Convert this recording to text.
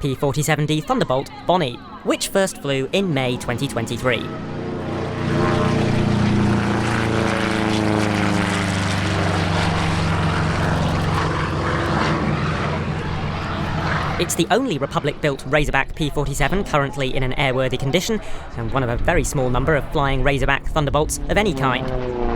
P-47D Thunderbolt Bonnie, which first flew in May 2023. It's the only Republic-built Razorback P-47 currently in an airworthy condition, and one of a very small number of flying Razorback Thunderbolts of any kind.